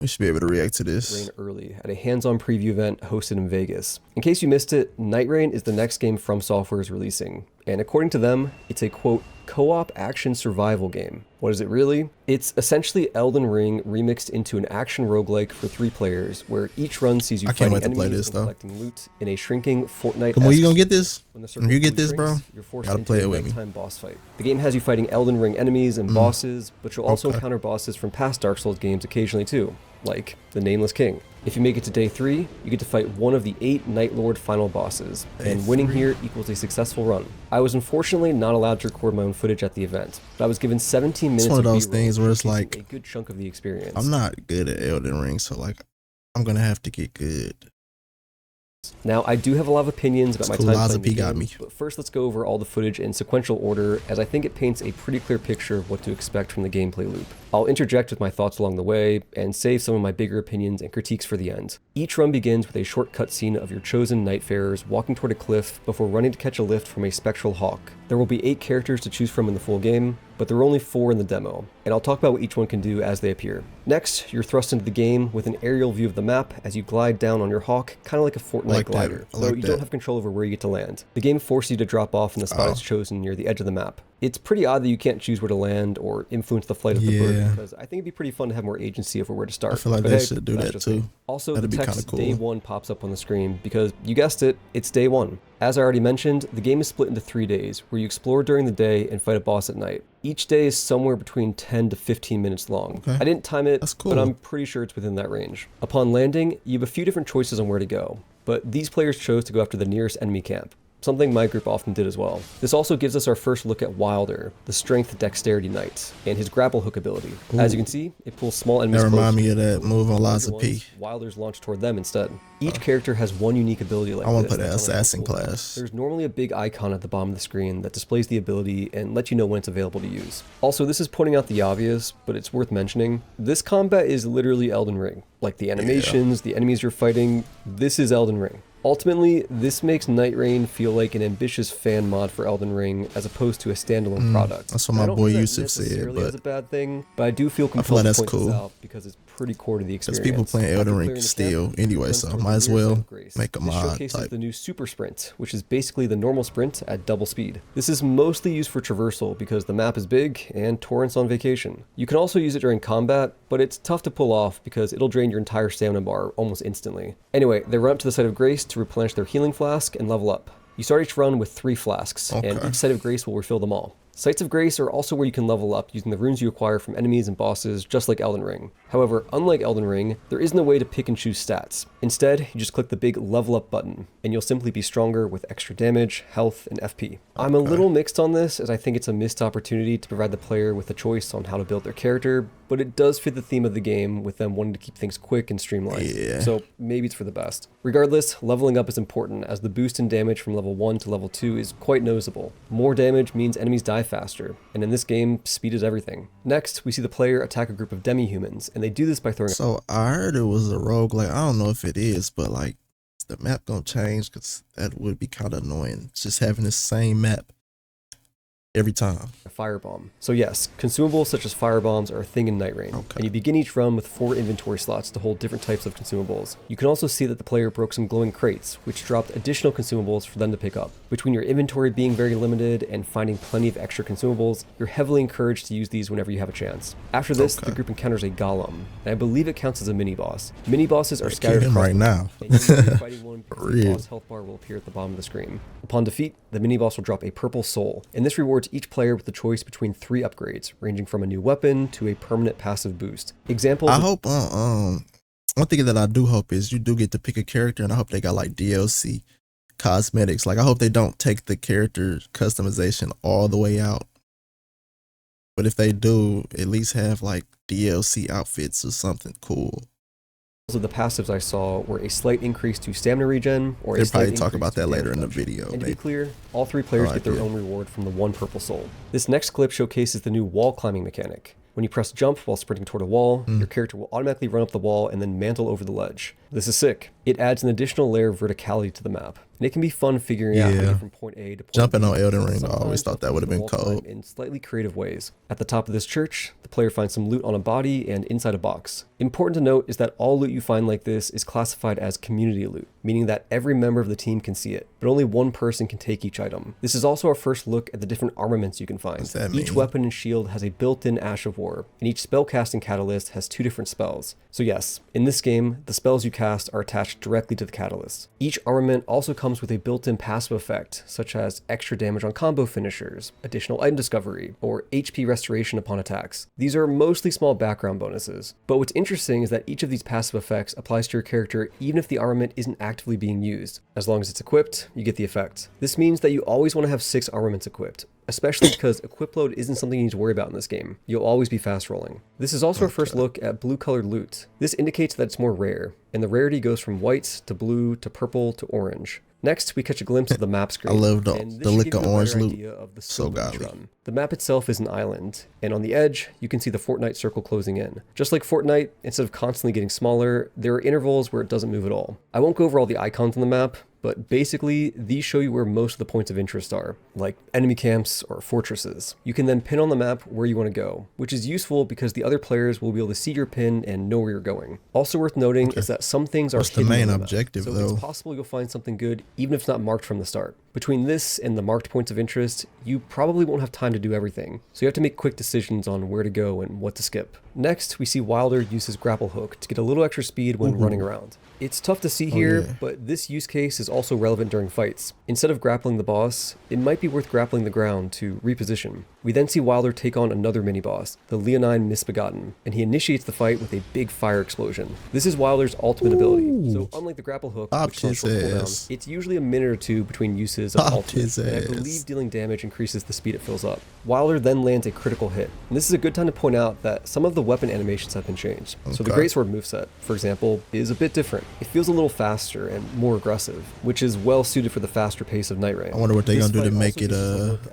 We should be able to react to Rain this. early at a hands-on preview event hosted in Vegas. In case you missed it, Nightreign is the next game From Software is releasing, and according to them, it's a quote, co-op action survival game. What is it really? It's essentially Elden Ring remixed into an action roguelike for 3 players, where each run sees you fighting enemies and collecting loot in a shrinking Fortnite. Come on, you gonna get this? When the You get this, shrinks, bro? you're forced Gotta into play a it with me. nighttime boss fight. The game has you fighting Elden Ring enemies and bosses, but you'll also encounter bosses from past Dark Souls games occasionally too, like the Nameless King. If you make it to day 3, you get to fight one of the 8 Night Lord final bosses, and winning here equals a successful run. I was unfortunately not allowed to record my own footage at the event, but I was given 17 minutes It's one of those B-roll, things where it's showcasing like, a good chunk of the experience. I'm not good at Elden Ring, so like, I'm gonna have to get good. Now, I do have a lot of opinions about my cool. time Liza playing the P got game, me. but first let's go over all the footage in sequential order, as I think it paints a pretty clear picture of what to expect from the gameplay loop. I'll interject with my thoughts along the way, and save some of my bigger opinions and critiques for the end. Each run begins with a short cutscene of your chosen Nightfarers walking toward a cliff before running to catch a lift from a spectral hawk. There will be 8 characters to choose from in the full game, but there are only 4 in the demo, and I'll talk about what each one can do as they appear. Next, you're thrust into the game with an aerial view of the map as you glide down on your hawk, kind of like a Fortnite glider, though you don't have control over where you get to land. The game forces you to drop off in the spot it's chosen near the edge of the map. It's pretty odd that you can't choose where to land or influence the flight of the bird, because I think it'd be pretty fun to have more agency over where to start. I feel like they should do that too. Also, That'd the be text cool. Day 1 pops up on the screen because, you guessed it, it's Day 1. As I already mentioned, the game is split into 3 days, where you explore during the day and fight a boss at night. Each day is somewhere between 10 to 15 minutes long. I didn't time it, but I'm pretty sure it's within that range. Upon landing, you have a few different choices on where to go, but these players chose to go after the nearest enemy camp, something my group often did as well. This also gives us our first look at Wilder, the strength dexterity knight, and his grapple hook ability. As you can see, it pulls small enemies That close. remind me of that move on Liza P. Wilder's launch toward them instead. Each character has one unique ability like this. I want to put an assassin class. There's normally a big icon at the bottom of the screen that displays the ability and lets you know when it's available to use. Also, this is pointing out the obvious, but it's worth mentioning. This combat is literally Elden Ring. Like the animations, the enemies you're fighting, this is Elden Ring. Ultimately, this makes Nightreign feel like an ambitious fan mod for Elden Ring as opposed to a standalone product. That's what my boy Yusuf said, but it's a bad thing, but I do feel compelled to point this out because it's pretty core to the experience. Because people playing Elden Ring still anyway, so I might as well make a mod showcases type. the new super sprint, which is basically the normal sprint at double speed. This is mostly used for traversal because the map is big and Torrent's on vacation. You can also use it during combat, but it's tough to pull off because it'll drain your entire stamina bar almost instantly. Anyway, they run up to the site of grace to replenish their healing flask and level up. You start each run with 3 flasks, and each site of grace will refill them all. Sites of Grace are also where you can level up using the runes you acquire from enemies and bosses, just like Elden Ring. However, unlike Elden Ring, there isn't a way to pick and choose stats. Instead, you just click the big level up button, and you'll simply be stronger with extra damage, health, and FP. I'm a little mixed on this, as I think it's a missed opportunity to provide the player with a choice on how to build their character, but it does fit the theme of the game with them wanting to keep things quick and streamlined. So maybe it's for the best. Regardless, leveling up is important, as the boost in damage from level 1 to level 2 is quite noticeable. More damage means enemies die faster, and in this game, speed is everything. Next, we see the player attack a group of demi-humans, and they do this by throwing— So I heard it was a roguelike. I don't know if it is, but like, is the map gonna change? Because that would be kind of annoying, just having the same map every time. A firebomb. So yes, consumables such as firebombs are a thing in Nightreign, and you begin each run with 4 inventory slots to hold different types of consumables. You can also see that the player broke some glowing crates, which dropped additional consumables for them to pick up. Between your inventory being very limited and finding plenty of extra consumables, you're heavily encouraged to use these whenever you have a chance. After this, the group encounters a golem, and I believe it counts as a mini-boss. Mini-bosses are scattered across right now. and you will be fighting one because the boss health bar will appear at the bottom of the screen. Upon defeat, the mini-boss will drop a purple soul, and this rewards each player with the choice between 3 upgrades, ranging from a new weapon to a permanent passive boost. Examples— I hope, one thing that I do hope is you do get to pick a character, and I hope they got like DLC cosmetics. Like, I hope they don't take the character customization all the way out. But if they do, at least have like DLC outfits or something cool. of the passives I saw were a slight increase to stamina regen, or They'll a slight probably talk about that later in the reduction. video. And to be clear, all 3 players get their own reward from the 1 purple soul. This next clip showcases the new wall climbing mechanic. When you press jump while sprinting toward a wall, your character will automatically run up the wall and then mantle over the ledge. This is sick. It adds an additional layer of verticality to the map, and it can be fun figuring out how to get from point A to point Jumping B. on Elden Ring, I always Sometimes thought that would have been wall climb cold. in slightly creative ways. At the top of this church, the player finds some loot on a body and inside a box. Important to note is that all loot you find like this is classified as community loot, meaning that every member of the team can see it, but only one person can take each item. This is also our first look at the different armaments you can find. What's that Each mean? weapon and shield has a built-in Ash of War, and each spellcasting catalyst has 2 different spells. So yes, in this game, the spells you cast are attached directly to the catalyst. Each armament also comes with a built-in passive effect, such as extra damage on combo finishers, additional item discovery, or HP restoration upon attacks. These are mostly small background bonuses, but what's interesting is that each of these passive effects applies to your character even if the armament isn't actively being used. As long as it's equipped, you get the effect. This means that you always want to have 6 armaments equipped, especially because equip load isn't something you need to worry about in this game. You'll always be fast rolling. This is also our first look at blue colored loot. This indicates that it's more rare, and the rarity goes from white to blue to purple to orange. Next, we catch a glimpse of the map screen. I love the lick of orange loot. So godly. The map itself is an island, and on the edge, you can see the Fortnite circle closing in. Just like Fortnite, instead of constantly getting smaller, there are intervals where it doesn't move at all. I won't go over all the icons on the map, but basically, these show you where most of the points of interest are, like enemy camps or fortresses. You can then pin on the map where you want to go, which is useful because the other players will be able to see your pin and know where you're going. Also worth noting is that some things are hidden the main on the map, objective, so though? it's possible you'll find something good even if it's not marked from the start. Between this and the marked points of interest, you probably won't have time to do everything, so you have to make quick decisions on where to go and what to skip. Next, we see Wilder use his grapple hook to get a little extra speed when running around. It's tough to see here, but this use case is also relevant during fights. Instead of grappling the boss, it might be worth grappling the ground to reposition. We then see Wilder take on another mini-boss, the Leonine Misbegotten, and he initiates the fight with a big fire explosion. This is Wilder's ultimate ability, so unlike the grapple hook, which is on short cooldown, it's usually a minute or two between uses of ultimate, and I believe dealing damage increases the speed it fills up. Wilder then lands a critical hit, and this is a good time to point out that some of the weapon animations have been changed. So the Greatsword moveset, for example, is a bit different. It feels a little faster and more aggressive, which is well suited for the faster pace of Nightreign. I wonder what they're gonna do to make it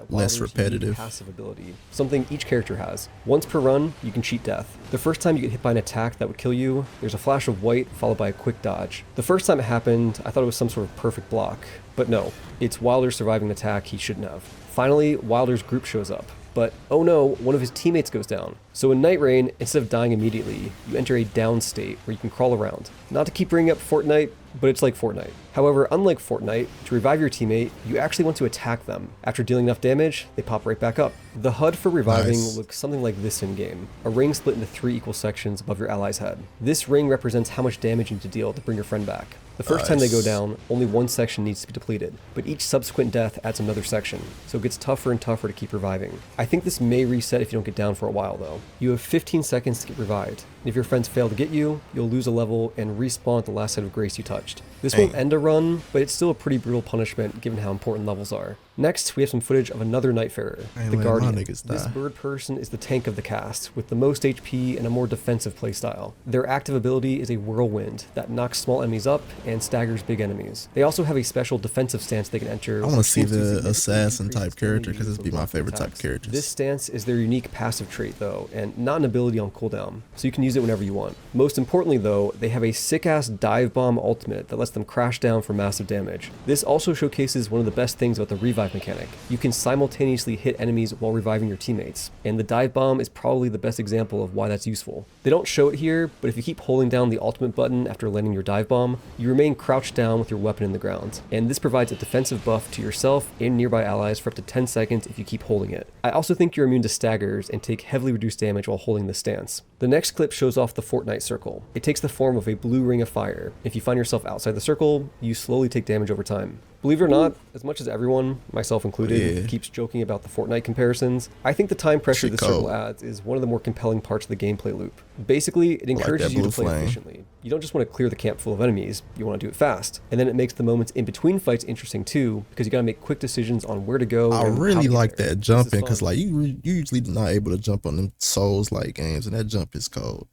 less repetitive. Passive ability, something each character has. Once per run, you can cheat death. The first time you get hit by an attack that would kill you, there's a flash of white followed by a quick dodge. The first time it happened, I thought it was some sort of perfect block, but no, it's Wilder surviving an attack he shouldn't have. Finally, Wilder's group shows up. But oh no, one of his teammates goes down. So in Nightreign, instead of dying immediately, you enter a down state where you can crawl around. Not to keep bringing up Fortnite, but it's like Fortnite. However, unlike Fortnite, to revive your teammate, you actually want to attack them. After dealing enough damage, they pop right back up. The HUD for reviving looks something like this in-game. A ring split into 3 equal sections above your ally's head. This ring represents how much damage you need to deal to bring your friend back. The first time they go down, only one section needs to be depleted, but each subsequent death adds another section, so it gets tougher and tougher to keep reviving. I think this may reset if you don't get down for a while though. You have 15 seconds to get revived, and if your friends fail to get you, you'll lose a level and respawn at the last set of grace you touched. This won't end a run, but it's still a pretty brutal punishment given how important levels are. Next, we have some footage of another Nightfarer, the Guardian. This bird person is the tank of the cast, with the most HP and a more defensive playstyle. Their active ability is a whirlwind that knocks small enemies up and staggers big enemies. They also have a special defensive stance they can enter. I want to see the assassin type character because this would be my favorite type of characters. This stance is their unique passive trait though, and not an ability on cooldown, so you can use it whenever you want. Most importantly though, they have a sick-ass dive bomb ultimate that lets them crash down for massive damage. This also showcases one of the best things about the revive mechanic. You can simultaneously hit enemies while reviving your teammates, and the dive bomb is probably the best example of why that's useful. They don't show it here, but if you keep holding down the ultimate button after landing your dive bomb, you remain crouched down with your weapon in the ground, and this provides a defensive buff to yourself and nearby allies for up to 10 seconds if you keep holding it. I also think you're immune to staggers and take heavily reduced damage while holding this stance. The next clip shows off the Fortnite circle. It takes the form of a blue ring of fire. If you find yourself outside the circle, you slowly take damage over time. Believe it or not, as much as everyone, myself included, keeps joking about the Fortnite comparisons, I think the time pressure this circle adds is one of the more compelling parts of the gameplay loop. Basically, it encourages you to play efficiently. You don't just want to clear the camp full of enemies, you want to do it fast. And then it makes the moments in between fights interesting too, because you gotta make quick decisions on where to go. I really like that jumping, because like you usually not able to jump on them Souls-like games, and that jump is cold.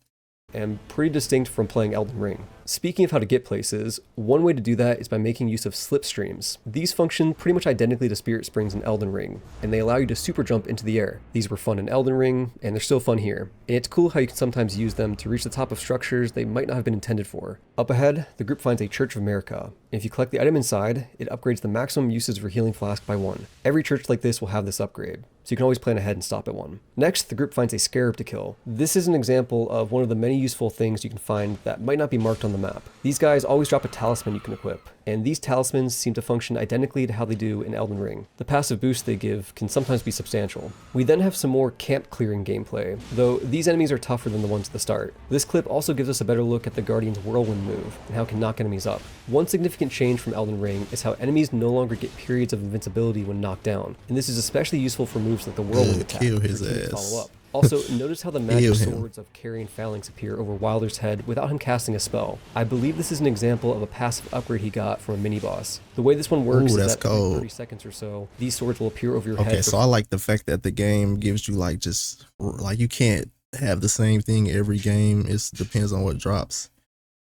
And pretty distinct from playing Elden Ring. Speaking of how to get places, one way to do that is by making use of slipstreams. These function pretty much identically to Spirit Springs in Elden Ring, and they allow you to super jump into the air. These were fun in Elden Ring, and they're still fun here. And it's cool how you can sometimes use them to reach the top of structures they might not have been intended for. Up ahead, the group finds a Church of America, and if you collect the item inside, it upgrades the maximum usage of your healing flask by 1. Every church like this will have this upgrade. so you can always plan ahead and stop at one. Next, the group finds a scarab to kill. This is an example of one of the many useful things you can find that might not be marked on the map. These guys always drop a talisman you can equip, and these talismans seem to function identically to how they do in Elden Ring. The passive boost they give can sometimes be substantial. We then have some more camp clearing gameplay, though these enemies are tougher than the ones at the start. This clip also gives us a better look at the Guardian's whirlwind move and how it can knock enemies up. One significant change from Elden Ring is how enemies no longer get periods of invincibility when knocked down, and this is especially useful for moves like the whirlwind attack. Kill his ass. Follow up. Also, notice how the magic swords of Carrion Phalanx appear over Wilder's head without him casting a spell. I believe this is an example of a passive upgrade he got from a mini-boss. The way this one works is that every 30 seconds or so, these swords will appear over your head. Okay, so I like the fact that the game gives you like just, like you can't have the same thing every game. It depends on what drops.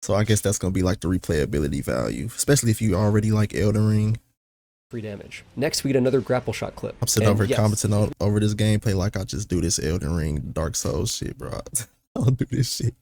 So I guess that's going to be like the replayability value, especially if you already like Elden Ring. Free damage. Next, we get another grapple shot clip. I'm sitting over here commenting over this gameplay like I just do this Elden Ring Dark Souls shit, bro. I don't do this shit.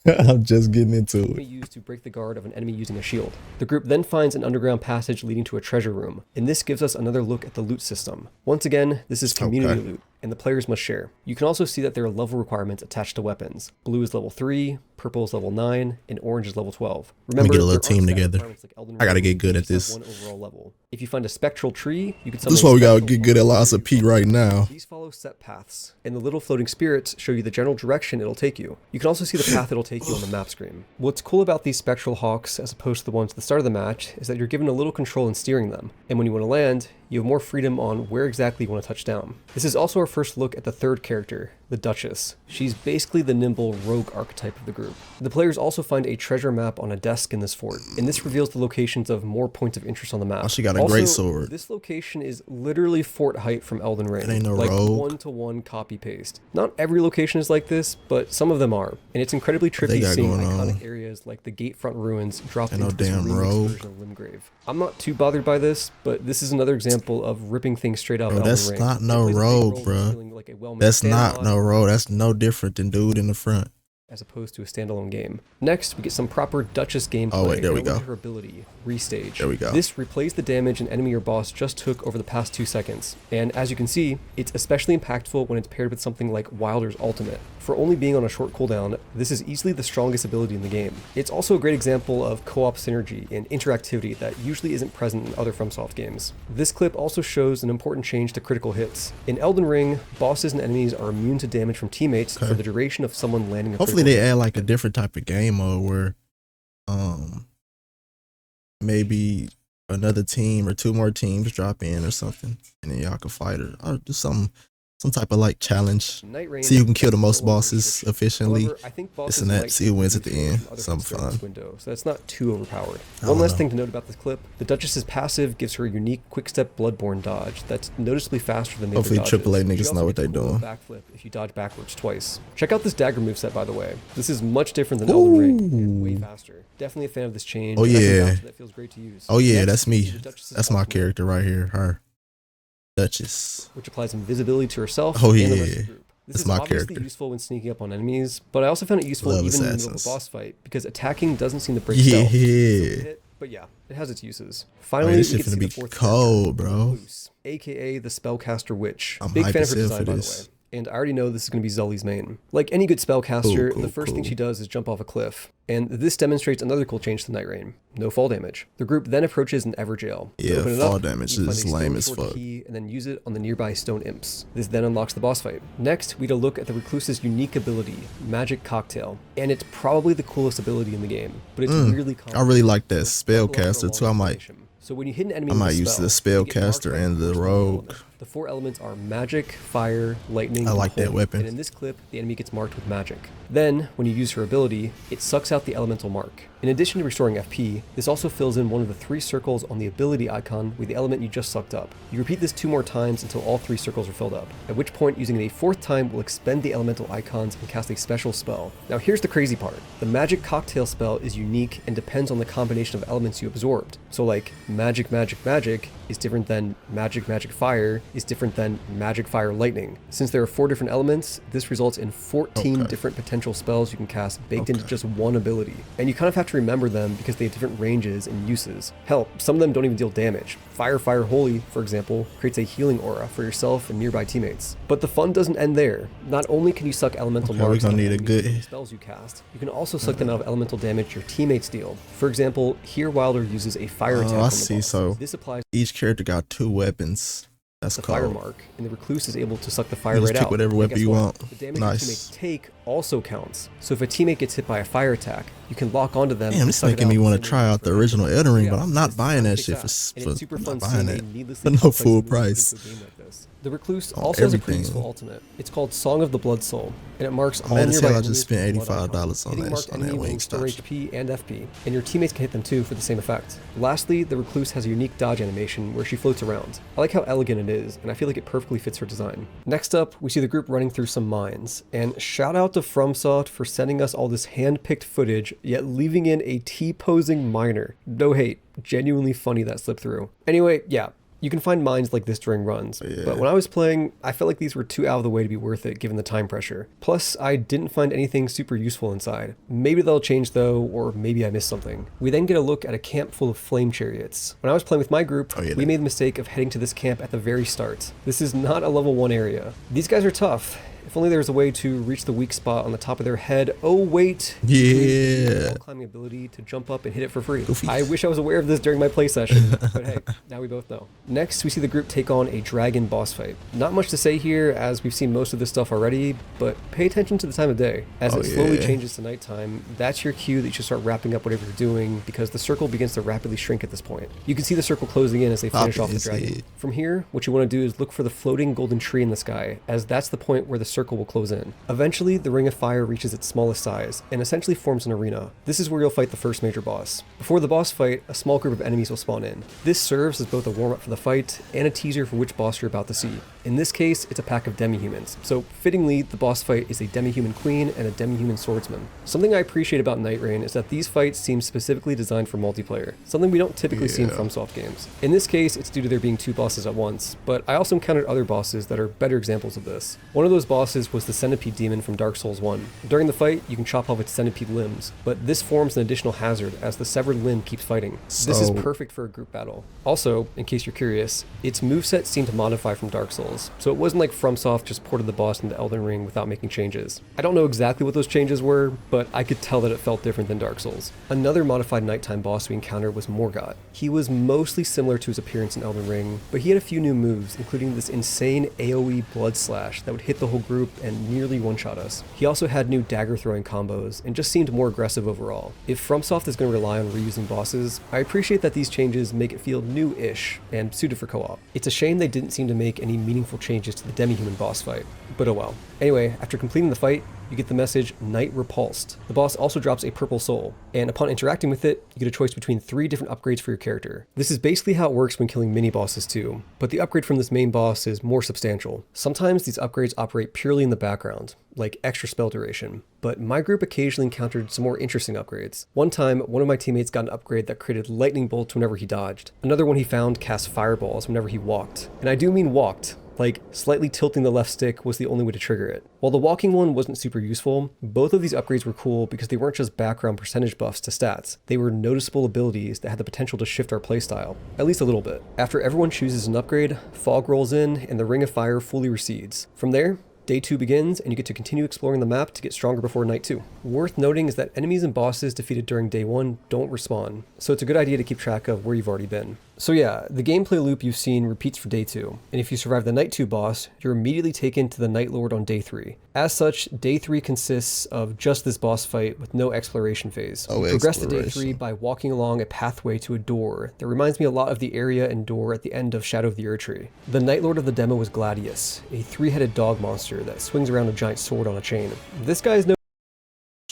I'm just getting into it. Used to break the guard of an enemy using a shield. The group then finds an underground passage leading to a treasure room, and this gives us another look at the loot system. Once again, this is community loot, and the players must share. You can also see that there are level requirements attached to weapons. Blue is level 3, purple is level 9, and orange is level 12. Remember, let me get a little team together. I gotta get good at this. One overall level. If you find a spectral tree, you can summon. This is why we gotta get good at lots of P right now. These follow set paths, and the little floating spirits show you the general direction it'll take you. You can also see the path it'll take you on the map screen. What's cool about these spectral hawks, as opposed to the ones at the start of the match, is that you're given a little control in steering them, and when you want to land, you have more freedom on where exactly you want to touch down. This is also our first look at the third character, the Duchess. She's basically the nimble rogue archetype of the group. The players also find a treasure map on a desk in this fort, and this reveals the locations of more points of interest on the map. Oh, she got a great sword. This location is literally fort height from Elden Ring. It ain't no like rogue. One-to-one copy-paste. Not every location is like this, but some of them are, and it's incredibly trippy seeing iconic areas like the Gatefront ruins dropped into this remix version of Limgrave. I'm not too bothered by this, but this is another example of ripping things straight out of Elden Ring. That's not no rogue, bro. That's not no rogue. That's no different than dude in the front. As opposed to a standalone game. Next, we get some proper Duchess gameplay. Oh wait, there we go. Her ability, Restage. There we go. This replays the damage an enemy or boss just took over the past 2 seconds. And as you can see, it's especially impactful when it's paired with something like Wilder's ultimate. For only being on a short cooldown, this is easily the strongest ability in the game. It's also a great example of co-op synergy and interactivity that usually isn't present in other FromSoft games. This clip also shows an important change to critical hits. In Elden Ring, bosses and enemies are immune to damage from teammates for the duration of someone landing a Hopefully they add like a different type of game mode where maybe another team or 2 more teams drop in or something, and then y'all can fight or do some type of like challenge. Nightreign, see who can kill the most bosses efficiently. However, I think bosses and that. See who wins at the end. Some fun. Window, so that's not too overpowered. One last thing to note about this clip: the Duchess's passive gives her a unique quick-step Bloodborne dodge that's noticeably faster than the Hopefully other dodges. AAA niggas know what they're doing. Backflip if you dodge backwards twice. Check out this dagger moveset, by the way. This is much different than Elden Ring and way faster. Definitely a fan of this change. Oh yeah, that feels great to use. Oh yeah, that's me. That's my character right here. Her. Duchess, which applies invisibility to herself. Oh yeah, and the rest of the group. This is my obviously character. useful when sneaking up on enemies, but I also found it useful even in the middle of a boss fight because attacking doesn't seem to break stealth. But yeah, it has its uses. Finally, this we shit get to finna see be the 4th cold, character, bro. Luce, aka the Spellcaster Witch. I'm Big fan of her hyped design, for by the this. way. And I already know this is going to be Zully's main. Like any good spellcaster, the first thing she does is jump off a cliff. And this demonstrates another cool change to Nightreign. No fall damage. The group then approaches an Everjail. Yeah, fall damage is lame as fuck. Key and then use it on the nearby stone imps. This then unlocks the boss fight. Next, we get a look at the Recluse's unique ability, Magic Cocktail. And it's probably the coolest ability in the game, but it's really I really like that spellcaster too. I might So when you hit an enemy with a use the spell, spellcaster and the rogue. The 4 elements are magic, fire, lightning, I like that hold. weapon. And in this clip, the enemy gets marked with magic. Then, when you use her ability, it sucks out the elemental mark. In addition to restoring FP, this also fills in one of the 3 circles on the ability icon with the element you just sucked up. You repeat this 2 more times until all 3 circles are filled up, at which point using it a 4th time will expend the elemental icons and cast a special spell. Now here's the crazy part. The magic cocktail spell is unique and depends on the combination of elements you absorbed. So like magic, magic, magic is different than magic, magic, fire is different than magic, fire, lightning. Since there are 4 different elements, this results in 14 different potential spells you can cast baked into just one ability. And you kind of have to remember them because they have different ranges and uses. Hell, some of them don't even deal damage. Fire Holy, for example, creates a healing aura for yourself and nearby teammates. But the fun doesn't end there. Not only can you suck elemental marks out of spells you cast, you can also suck them out of elemental damage your teammates deal. For example, here Wilder uses a fire attack on the boss. So this applies. Each character got 2 weapons. That's the called fire mark, and the recluse is able to suck the fire you right just pick out. whatever weapon you want. The damage your teammates take also counts. So if a teammate gets hit by a fire attack, you can lock onto them. Damn, it's making me want to try out the original Elden Ring, but I'm not buying that shit for no full price. The Recluse also has a pretty useful ultimate. It's called Song of the Blood Soul, and it marks all Man, nearby I just spent $85 on that wing store HP and FP, and your teammates can hit them too for the same effect. Lastly, the Recluse has a unique dodge animation where she floats around. I like how elegant it is, and I feel like it perfectly fits her design. Next up, we see the group running through some mines, and shout out to FromSoft for sending us all this hand-picked footage, yet leaving in a T-posing miner. No hate, genuinely funny that slipped through. Anyway, yeah. You can find mines like this during runs, but when I was playing, I felt like these were too out of the way to be worth it given the time pressure. Plus, I didn't find anything super useful inside. Maybe they'll change though, or maybe I missed something. We then get a look at a camp full of flame chariots. When I was playing with my group, we made the mistake of heading to this camp at the very start. This is not a level 1 area. These guys are tough. If only there was a way to reach the weak spot on the top of their head. Oh wait, yeah, climbing ability to jump up and hit it for free. I wish I was aware of this during my play session, but hey, now we both know. Next, we see the group take on a dragon boss fight. Not much to say here, as we've seen most of this stuff already, but pay attention to the time of day. As it slowly changes to nighttime, that's your cue that you should start wrapping up whatever you're doing, because the circle begins to rapidly shrink at this point. You can see the circle closing in as they finish off the dragon. From here, what you want to do is look for the floating golden tree in the sky, as that's the point where the circle will close in. Eventually, the Ring of Fire reaches its smallest size and essentially forms an arena. This is where you'll fight the first major boss. Before the boss fight, a small group of enemies will spawn in. This serves as both a warm-up for the fight and a teaser for which boss you're about to see. In this case, it's a pack of demi-humans. So fittingly, the boss fight is a demi-human queen and a demi-human swordsman. Something I appreciate about Nightreign is that these fights seem specifically designed for multiplayer, something we don't typically see in FromSoft games. In this case, it's due to there being 2 bosses at once, but I also encountered other bosses that are better examples of this. One of those bosses was the Centipede Demon from Dark Souls 1. During the fight, you can chop off its centipede limbs, but this forms an additional hazard as the severed limb keeps fighting. This is perfect for a group battle. Also, in case you're curious, its moveset seemed to modify from Dark Souls, so it wasn't like FromSoft just ported the boss into Elden Ring without making changes. I don't know exactly what those changes were, but I could tell that it felt different than Dark Souls. Another modified nighttime boss we encountered was Morgott. He was mostly similar to his appearance in Elden Ring, but he had a few new moves, including this insane AoE blood slash that would hit the whole group and nearly one-shot us. He also had new dagger throwing combos and just seemed more aggressive overall. If FromSoft is going to rely on reusing bosses, I appreciate that these changes make it feel new-ish and suited for co-op. It's a shame they didn't seem to make any meaningful changes to the demi-human boss fight, but oh well. Anyway, after completing the fight, you get the message Knight Repulsed. The boss also drops a purple soul, and upon interacting with it, you get a choice between 3 different upgrades for your character. This is basically how it works when killing mini-bosses too, but the upgrade from this main boss is more substantial. Sometimes these upgrades operate purely in the background, like extra spell duration, but my group occasionally encountered some more interesting upgrades. One time, one of my teammates got an upgrade that created lightning bolts whenever he dodged. Another one he found cast fireballs whenever he walked. And I do mean walked. Like, slightly tilting the left stick was the only way to trigger it. While the walking one wasn't super useful, both of these upgrades were cool because they weren't just background percentage buffs to stats. They were noticeable abilities that had the potential to shift our playstyle, at least a little bit. After everyone chooses an upgrade, fog rolls in and the Ring of Fire fully recedes. From there, Day 2 begins, and you get to continue exploring the map to get stronger before Night 2. Worth noting is that enemies and bosses defeated during Day 1 don't respawn, so it's a good idea to keep track of where you've already been. So yeah, the gameplay loop you've seen repeats for Day 2, and if you survive the Night 2 boss, you're immediately taken to the Night Lord on Day 3. As such, Day 3 consists of just this boss fight with no exploration phase. You progress to Day 3 by walking along a pathway to a door that reminds me a lot of the area and door at the end of Shadow of the Erdtree. The Night Lord of the demo is Gladius, a 3-headed dog monster that swings around a giant sword on a chain. This guy is no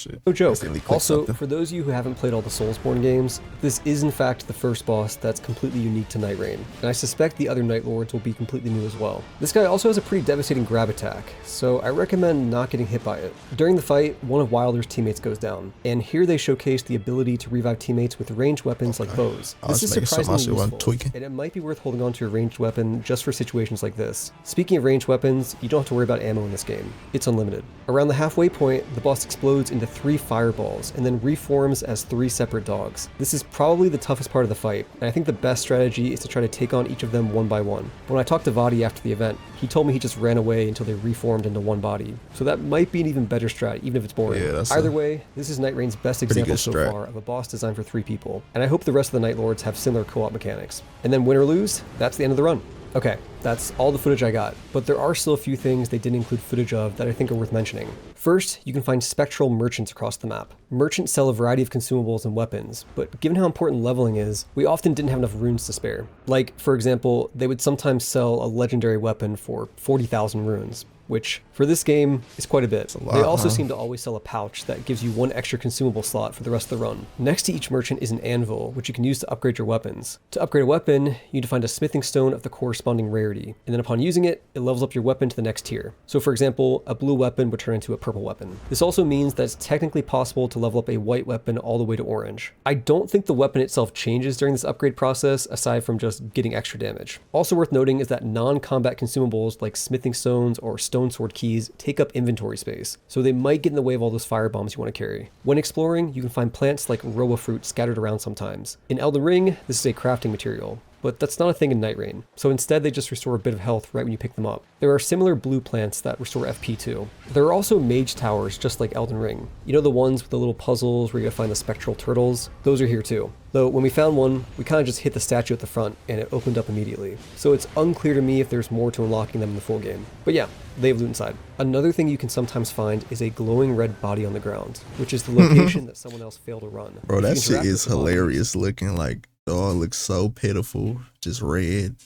Shit. No joke. Accidentally clicked Also, something. for those of you who haven't played all the Soulsborne games, this is in fact the first boss that's completely unique to Nightreign, and I suspect the other Night Lords will be completely new as well. This guy also has a pretty devastating grab attack, so I recommend not getting hit by it. During the fight, one of Wilder's teammates goes down, and here they showcase the ability to revive teammates with ranged weapons like bows. This is surprisingly useful, and it might be worth holding on to your ranged weapon just for situations like this. Speaking of ranged weapons, you don't have to worry about ammo in this game. It's unlimited. Around the halfway point, the boss explodes into 3 fireballs and then reforms as 3 separate dogs. This is probably the toughest part of the fight, and I think the best strategy is to try to take on each of them one by one. When I talked to Vadi after the event, he told me he just ran away until they reformed into one body. So that might be an even better strat, even if it's boring. Yeah, Either way, this is Nightraign's best example so far of a boss designed for 3 people, and I hope the rest of the Night Lords have similar co-op mechanics. And then win or lose, that's the end of the run. Okay, that's all the footage I got, but there are still a few things they didn't include footage of that I think are worth mentioning. First, you can find spectral merchants across the map. Merchants sell a variety of consumables and weapons, but given how important leveling is, we often didn't have enough runes to spare. Like, for example, they would sometimes sell a legendary weapon for 40,000 runes, which for this game is quite a bit. They also seem to always sell a pouch that gives you 1 extra consumable slot for the rest of the run. Next to each merchant is an anvil, which you can use to upgrade your weapons. To upgrade a weapon, you need to find a smithing stone of the corresponding rarity, and then upon using it, it levels up your weapon to the next tier. So for example, a blue weapon would turn into a purple weapon. This also means that it's technically possible to level up a white weapon all the way to orange. I don't think the weapon itself changes during this upgrade process, aside from just getting extra damage. Also worth noting is that non-combat consumables like smithing stones or stone sword keys take up inventory space, so they might get in the way of all those fire bombs you want to carry. When exploring, you can find plants like roa fruit scattered around sometimes. In Elden Ring, this is a crafting material, but that's not a thing in Nightreign, so instead they just restore a bit of health right when you pick them up. There are similar blue plants that restore FP too. There are also mage towers just like Elden Ring. You know, the ones with the little puzzles where you gotta find the spectral turtles? Those are here too. Though when we found one, we kind of just hit the statue at the front and it opened up immediately. So it's unclear to me if there's more to unlocking them in the full game. But yeah, they have loot inside. Another thing you can sometimes find is a glowing red body on the ground, which is the location that someone else failed to run. Bro, that shit is hilarious looking. Like, dog looks so pitiful, just red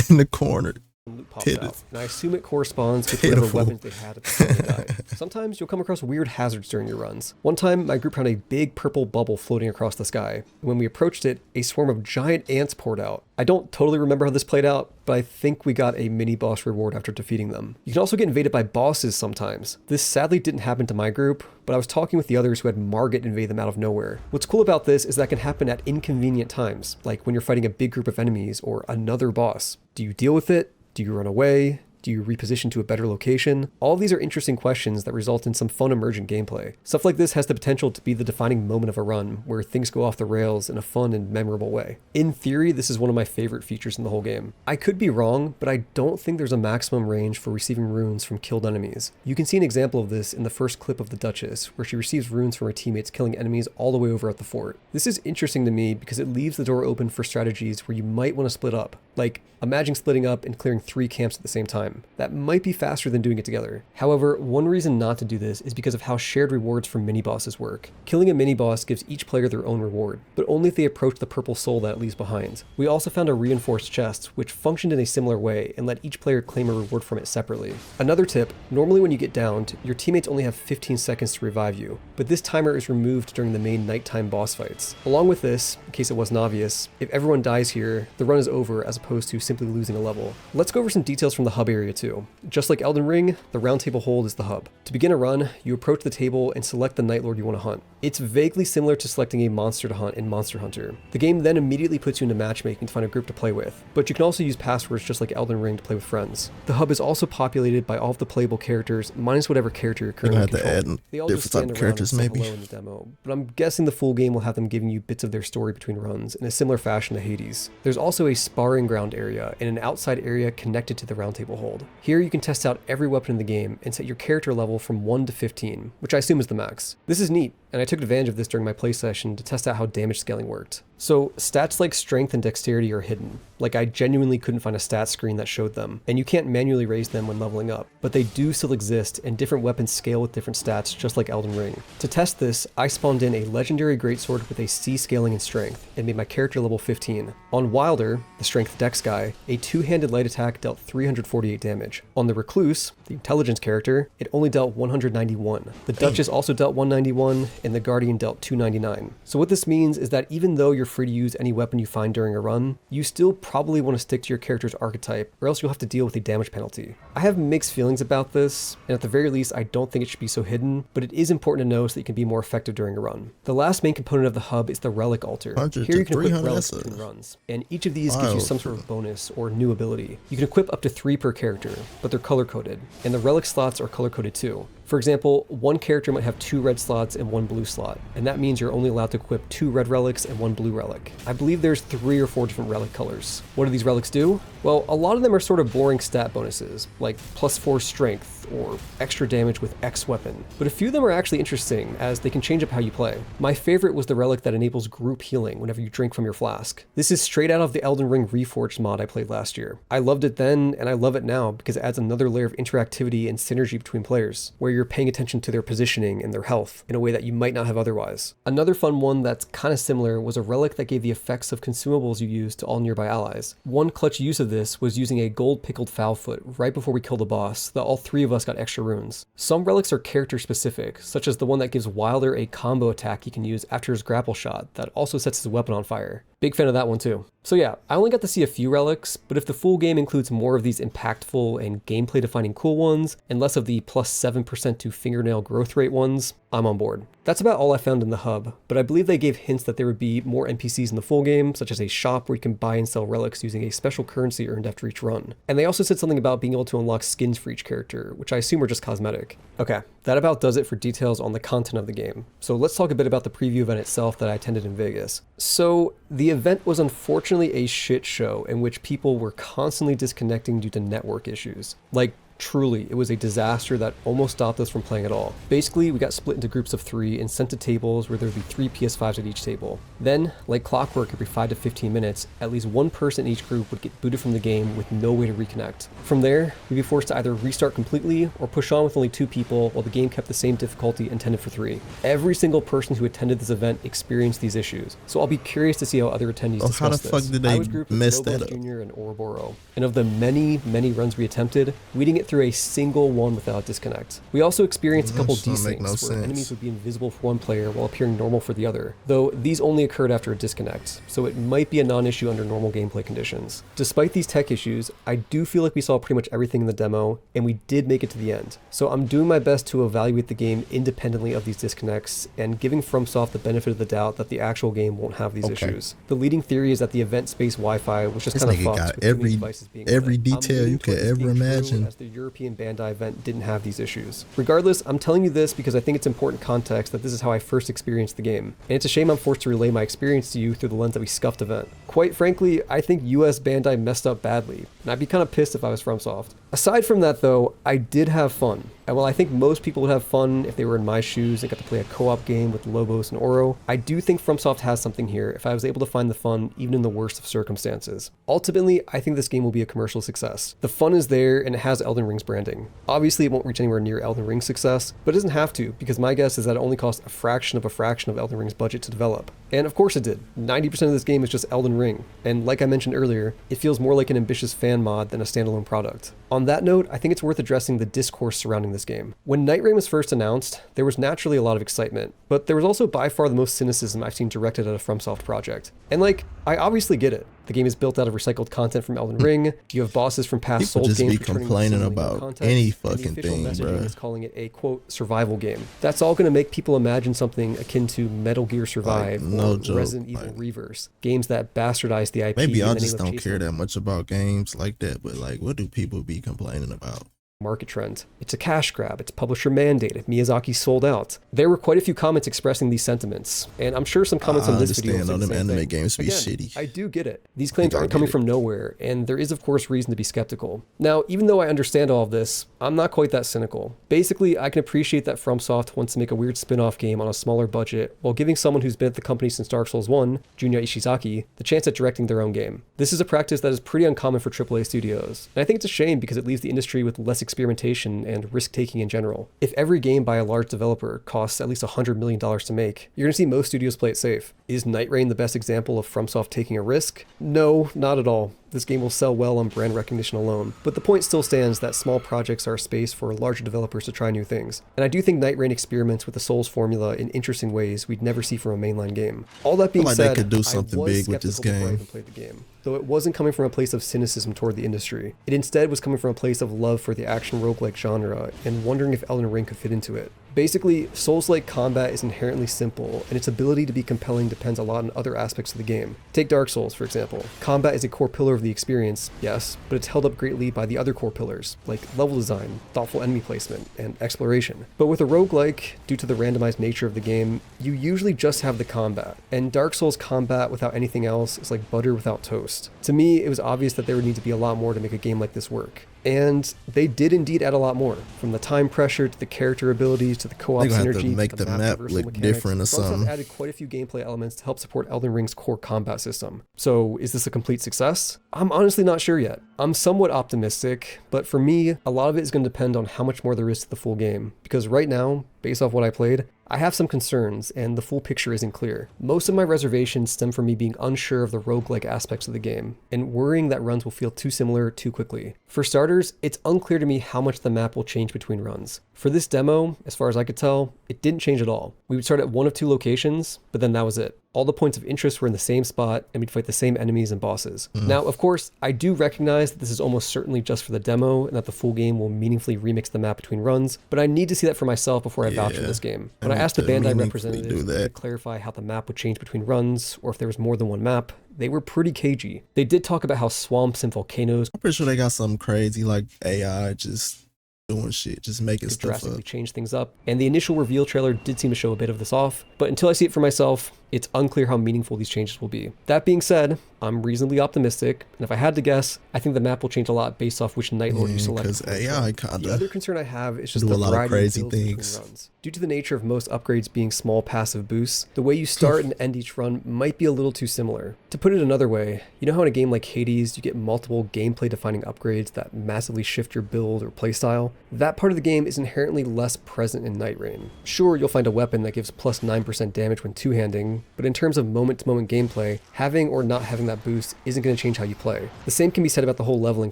in the corner. Loot pops out, and I assume it corresponds with whatever weapons they had at the time they died. Sometimes you'll come across weird hazards during your runs. One time, my group found a big purple bubble floating across the sky. When we approached it, a swarm of giant ants poured out. I don't totally remember how this played out, but I think we got a mini boss reward after defeating them. You can also get invaded by bosses sometimes. This sadly didn't happen to my group, but I was talking with the others who had Margit invade them out of nowhere. What's cool about this is that can happen at inconvenient times, like when you're fighting a big group of enemies or another boss. Do you deal with it? Do you run away? Do you reposition to a better location? All of these are interesting questions that result in some fun emergent gameplay. Stuff like this has the potential to be the defining moment of a run, where things go off the rails in a fun and memorable way. In theory, this is one of my favorite features in the whole game. I could be wrong, but I don't think there's a maximum range for receiving runes from killed enemies. You can see an example of this in the first clip of the Duchess, where she receives runes from her teammates killing enemies all the way over at the fort. This is interesting to me because it leaves the door open for strategies where you might want to split up. Like, imagine splitting up and clearing 3 camps at the same time. That might be faster than doing it together. However, one reason not to do this is because of how shared rewards for mini-bosses work. Killing a mini-boss gives each player their own reward, but only if they approach the purple soul that it leaves behind. We also found a reinforced chest, which functioned in a similar way and let each player claim a reward from it separately. Another tip, normally when you get downed, your teammates only have 15 seconds to revive you, but this timer is removed during the main nighttime boss fights. Along with this, in case it wasn't obvious, if everyone dies here, the run is over as opposed to simply losing a level. Let's go over some details from the hub area too. Just like Elden Ring, the round table hold is the hub. To begin a run, you approach the table and select the Night Lord you want to hunt. It's vaguely similar to selecting a monster to hunt in Monster Hunter. The game then immediately puts you into matchmaking to find a group to play with, but you can also use passwords just like Elden Ring to play with friends. The hub is also populated by all of the playable characters, minus whatever character you're currently controlling. They all just stand around and say hello in the demo, but I'm guessing the full game will have them giving you bits of their story between runs in a similar fashion to Hades. There's also a sparring ground area and an outside area connected to the round table hold. Here you can test out every weapon in the game and set your character level from 1 to 15, which I assume is the max. This is neat and I took advantage of this during my play session to test out how damage scaling worked. So stats like strength and dexterity are hidden. Like, I genuinely couldn't find a stat screen that showed them, and you can't manually raise them when leveling up, but they do still exist, and different weapons scale with different stats, just like Elden Ring. To test this, I spawned in a legendary greatsword with a C scaling in strength, and made my character level 15. On Wilder, the strength dex guy, a two-handed light attack dealt 348 damage. On the Recluse, the intelligence character, it only dealt 191. The Duchess also dealt 191, and the Guardian dealt 299. So what this means is that even though you're free to use any weapon you find during a run, you still probably want to stick to your character's archetype, or else you'll have to deal with a damage penalty. I have mixed feelings about this, and at the very least I don't think it should be so hidden, but it is important to know so that you can be more effective during a run. The last main component of the hub is the relic altar. Here you can equip relics between runs, and each of these gives you some sort of bonus or new ability. You can equip up to 3 per character, but they're color coded, and the relic slots are color coded too. For example, one character might have 2 red slots and 1 blue slot, and that means you're only allowed to equip 2 red relics and 1 blue relic. I believe there's 3 or 4 different relic colors. What do these relics do? Well, a lot of them are sort of boring stat bonuses, like +4 strength, or extra damage with X weapon. But a few of them are actually interesting, as they can change up how you play. My favorite was the relic that enables group healing whenever you drink from your flask. This is straight out of the Elden Ring Reforged mod I played last year. I loved it then, and I love it now because it adds another layer of interactivity and synergy between players, where you're paying attention to their positioning and their health in a way that you might not have otherwise. Another fun one that's kind of similar was a relic that gave the effects of consumables you use to all nearby allies. One clutch use of this was using a gold pickled foulfoot right before we killed the boss, so that all 3 of us got extra runes. Some relics are character specific, such as the one that gives Wilder a combo attack he can use after his grapple shot that also sets his weapon on fire. Big fan of that one too. So yeah, I only got to see a few relics, but if the full game includes more of these impactful and gameplay defining cool ones, and less of the +7% to fingernail growth rate ones, I'm on board. That's about all I found in the hub, but I believe they gave hints that there would be more NPCs in the full game, such as a shop where you can buy and sell relics using a special currency earned after each run. And they also said something about being able to unlock skins for each character, which I assume are just cosmetic. Okay, that about does it for details on the content of the game. So let's talk a bit about the preview event itself that I attended in Vegas. So the event was unfortunately a shit show in which people were constantly disconnecting due to network issues. Like, truly, it was a disaster that almost stopped us from playing at all. Basically, we got split into groups of 3 and sent to tables where there would be 3 PS5s at each table. Then, like clockwork, every 5 to 15 minutes, at least one person in each group would get booted from the game with no way to reconnect. From there, we'd be forced to either restart completely or push on with only 2 people while the game kept the same difficulty intended for 3. Every single person who attended this event experienced these issues, so I'll be curious to see how other attendees discuss this. How the fuck did they mess that up? Jr. and Ouroboros, and of the many runs we attempted, we didn't get through a single one without disconnect. We also experienced a couple desyncs where enemies would be invisible for one player while appearing normal for the other, though these only occurred after a disconnect, so it might be a non-issue under normal gameplay conditions. Despite these tech issues, I do feel like we saw pretty much everything in the demo, and we did make it to the end. So I'm doing my best to evaluate the game independently of these disconnects, and giving FromSoft the benefit of the doubt that the actual game won't have these issues. The leading theory is that the event space Wi-Fi was just kind of fucked with every devices being every detail you could ever imagine. As the European Bandai event didn't have these issues. Regardless, I'm telling you this because I think it's important context that this is how I first experienced the game, and it's a shame I'm forced to relay my experience to you through the lens of a scuffed event. Quite frankly, I think US Bandai messed up badly, and I'd be kind of pissed if I was FromSoft. Aside from that though, I did have fun. And while I think most people would have fun if they were in my shoes and got to play a co-op game with Lobos and Oro, I do think FromSoft has something here if I was able to find the fun even in the worst of circumstances. Ultimately, I think this game will be a commercial success. The fun is there and it has Elden Ring's branding. Obviously, it won't reach anywhere near Elden Ring's success, but it doesn't have to because my guess is that it only cost a fraction of Elden Ring's budget to develop. And of course it did. 90% of this game is just Elden Ring, and like I mentioned earlier, it feels more like an ambitious fan mod than a standalone product. On that note, I think it's worth addressing the discourse surrounding this game. When Nightreign was first announced, there was naturally a lot of excitement, but there was also by far the most cynicism I've seen directed at a FromSoft project. And like, I obviously get it. The game is built out of recycled content from Elden Ring. You have bosses from past Souls games. People just be complaining about any fucking thing, bro. Is calling it a quote survival game. That's all going to make people imagine something akin to Metal Gear Survive or Resident Evil Reverse, games that bastardize the IP. Maybe I just don't care that much about games like that, but like, what do people be complaining about? market trend. It's a cash grab, it's publisher mandated, Miyazaki sold out. There were quite a few comments expressing these sentiments, and I'm sure some comments on this video I understand, say the them same anime thing. games be Again, shitty. I do get it. These claims aren't get coming it. from nowhere, and there is of course reason to be skeptical. Now, even though I understand all of this, I'm not quite that cynical. Basically, I can appreciate that FromSoft wants to make a weird spin-off game on a smaller budget while giving someone who's been at the company since Dark Souls 1, Junya Ishizaki, the chance at directing their own game. This is a practice that is pretty uncommon for AAA studios, and I think it's a shame because it leaves the industry with less experimentation and risk-taking in general. If every game by a large developer costs at least $100 million to make, you're going to see most studios play it safe. Is Nightreign the best example of FromSoft taking a risk? No, not at all. This game will sell well on brand recognition alone. But the point still stands that small projects are a space for larger developers to try new things. And I do think Nightreign experiments with the Souls formula in interesting ways we'd never see from a mainline game. All that being said, they could do something big with this game. I even played the game. Though it wasn't coming from a place of cynicism toward the industry. It instead was coming from a place of love for the action roguelike genre and wondering if Elden Ring could fit into it. Basically, Souls-like combat is inherently simple, and its ability to be compelling depends a lot on other aspects of the game. Take Dark Souls, for example. Combat is a core pillar of the experience, yes, but it's held up greatly by the other core pillars, like level design, thoughtful enemy placement, and exploration. But with a roguelike, due to the randomized nature of the game, you usually just have the combat, and Dark Souls combat without anything else is like butter without toast. To me, it was obvious that there would need to be a lot more to make a game like this work. And they did indeed add a lot more, from the time pressure to the character abilities to the co-op synergy. Have to make the map look mechanics. different or something. FromSoft added quite a few gameplay elements to help support Elden Ring's core combat system. So is this a complete success? I'm honestly not sure yet. I'm somewhat optimistic, but for me, a lot of it is going to depend on how much more there is to the full game. Because right now, based off what I played, I have some concerns, and the full picture isn't clear. Most of my reservations stem from me being unsure of the roguelike aspects of the game, and worrying that runs will feel too similar too quickly. For starters, it's unclear to me how much the map will change between runs. For this demo, as far as I could tell, it didn't change at all. We would start at one of two locations, but then that was it. All the points of interest were in the same spot, and we'd fight the same enemies and bosses. Now, of course, I do recognize that this is almost certainly just for the demo, and that the full game will meaningfully remix the map between runs, but I need to see that for myself before I vouch for this game. When I asked the Bandai representatives to clarify how the map would change between runs, or if there was more than one map, they were pretty cagey. They did talk about how swamps and volcanoes— I'm pretty sure they got something crazy like AI just doing shit, just making stuff drastically up. Change things up, and the initial reveal trailer did seem to show a bit of this off, but until I see it for myself, it's unclear how meaningful these changes will be. That being said, I'm reasonably optimistic, and if I had to guess, I think the map will change a lot based off which Night Lord you select. Because AI kinda the other concern I have is just do the a lot of variety crazy of builds things. between runs. Due to the nature of most upgrades being small passive boosts, the way you start and end each run might be a little too similar. To put it another way, you know how in a game like Hades, you get multiple gameplay defining upgrades that massively shift your build or playstyle? That part of the game is inherently less present in Nightreign. Sure, you'll find a weapon that gives plus 9% damage when two-handing, but in terms of moment-to-moment gameplay, having or not having that boost isn't going to change how you play. The same can be said about the whole leveling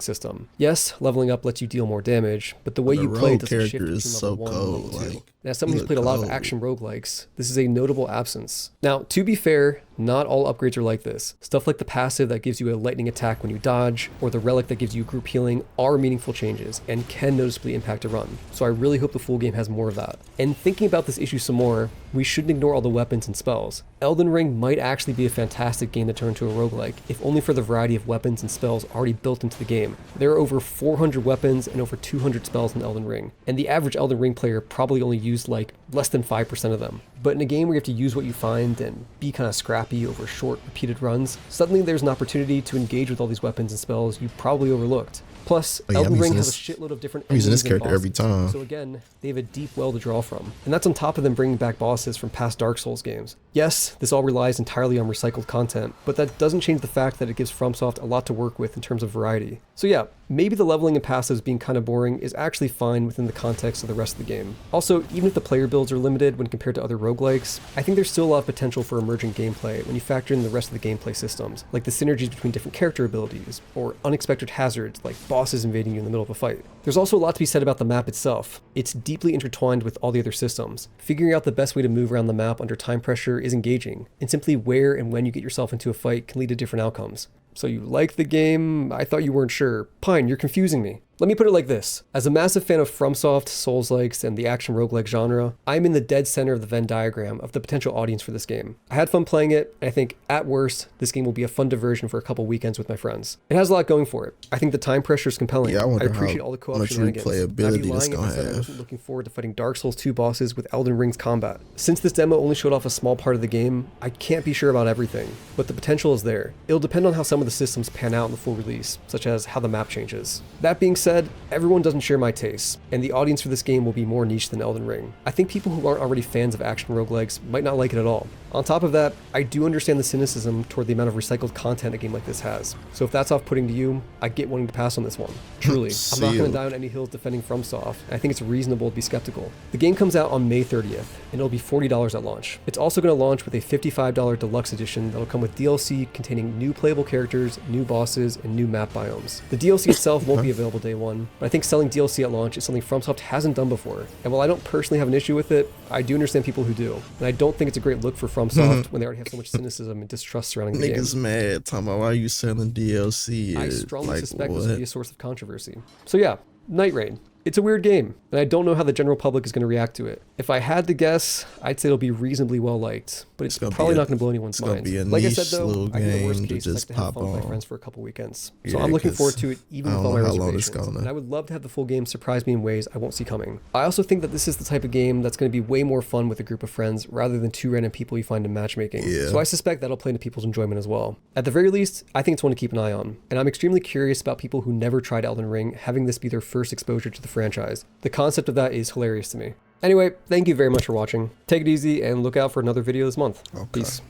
system. Yes, leveling up lets you deal more damage, but the way you play doesn't shift between level 1 and level 2. And as someone who's played a lot of action roguelikes, this is a notable absence. Now, to be fair, not all upgrades are like this. Stuff like the passive that gives you a lightning attack when you dodge, or the relic that gives you group healing are meaningful changes and can noticeably impact a run. So I really hope the full game has more of that. And thinking about this issue some more, we shouldn't ignore all the weapons and spells. Elden Ring might actually be a fantastic game to turn to a roguelike, if only for the variety of weapons and spells already built into the game. There are over 400 weapons and over 200 spells in Elden Ring, and the average Elden Ring player probably only used like less than 5% of them. But in a game where you have to use what you find and be kind of scrappy over short, repeated runs, suddenly there's an opportunity to engage with all these weapons and spells you probably overlooked. Plus, Elden Ring has a shitload of different enemies this and character bosses, every time. so again, they have a deep well to draw from. And that's on top of them bringing back bosses from past Dark Souls games. Yes, this all relies entirely on recycled content, but that doesn't change the fact that it gives FromSoft a lot to work with in terms of variety. So yeah, maybe the leveling and passives being kind of boring is actually fine within the context of the rest of the game. Also, even if the player builds are limited when compared to other roguelikes, I think there's still a lot of potential for emerging gameplay when you factor in the rest of the gameplay systems, like the synergies between different character abilities, or unexpected hazards like bosses invading you in the middle of a fight. There's also a lot to be said about the map itself. It's deeply intertwined with all the other systems. Figuring out the best way to move around the map under time pressure is engaging, and simply where and when you get yourself into a fight can lead to different outcomes. So you like the game? I thought you weren't sure. Pine, you're confusing me. Let me put it like this. As a massive fan of FromSoft, Souls-likes, and the action roguelike genre, I'm in the dead center of the Venn diagram of the potential audience for this game. I had fun playing it, and I think, at worst, this game will be a fun diversion for a couple weekends with my friends. It has a lot going for it. I think the time pressure is compelling. Yeah, I wonder appreciate how all the co-op much shenanigans. I'd replayability be it's lying if gonna I said I have. wasn't looking forward to fighting Dark Souls 2 bosses with Elden Ring's combat. Since this demo only showed off a small part of the game, I can't be sure about everything, but the potential is there. It'll depend on how some of the systems pan out in the full release, such as how the map changes. That being said, everyone doesn't share my tastes, and the audience for this game will be more niche than Elden Ring. I think people who aren't already fans of action roguelikes might not like it at all. On top of that, I do understand the cynicism toward the amount of recycled content a game like this has. So if that's off-putting to you, I get wanting to pass on this one. Truly, I'm not going to die on any hills defending FromSoft, and I think it's reasonable to be skeptical. The game comes out on May 30th, and it'll be $40 at launch. It's also going to launch with a $55 deluxe edition that'll come with DLC containing new playable characters, new bosses, and new map biomes. The DLC itself won't be available day one, but I think selling DLC at launch is something FromSoft hasn't done before. And while I don't personally have an issue with it, I do understand people who do. And I don't think it's a great look for FromSoft when they already have so much cynicism and distrust surrounding the game. Niggas mad talking about why you selling DLC. I strongly like, suspect what? this will be a source of controversy. So yeah, Nightreign. It's a weird game, and I don't know how the general public is going to react to it. If I had to guess, I'd say it'll be reasonably well liked, but it's probably not going to blow anyone's mind. Like I said though, I think the worst case is like to have fun with my friends for a couple weekends. So I'm looking forward to it even with all my reservations. And I would love to have the full game surprise me in ways I won't see coming. I also think that this is the type of game that's going to be way more fun with a group of friends rather than two random people you find in matchmaking. So I suspect that'll play into people's enjoyment as well. At the very least, I think it's one to keep an eye on. And I'm extremely curious about people who never tried Elden Ring having this be their first exposure to the franchise. The concept of that is hilarious to me. Anyway, thank you very much for watching. Take it easy and look out for another video this month. Peace.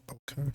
Okay.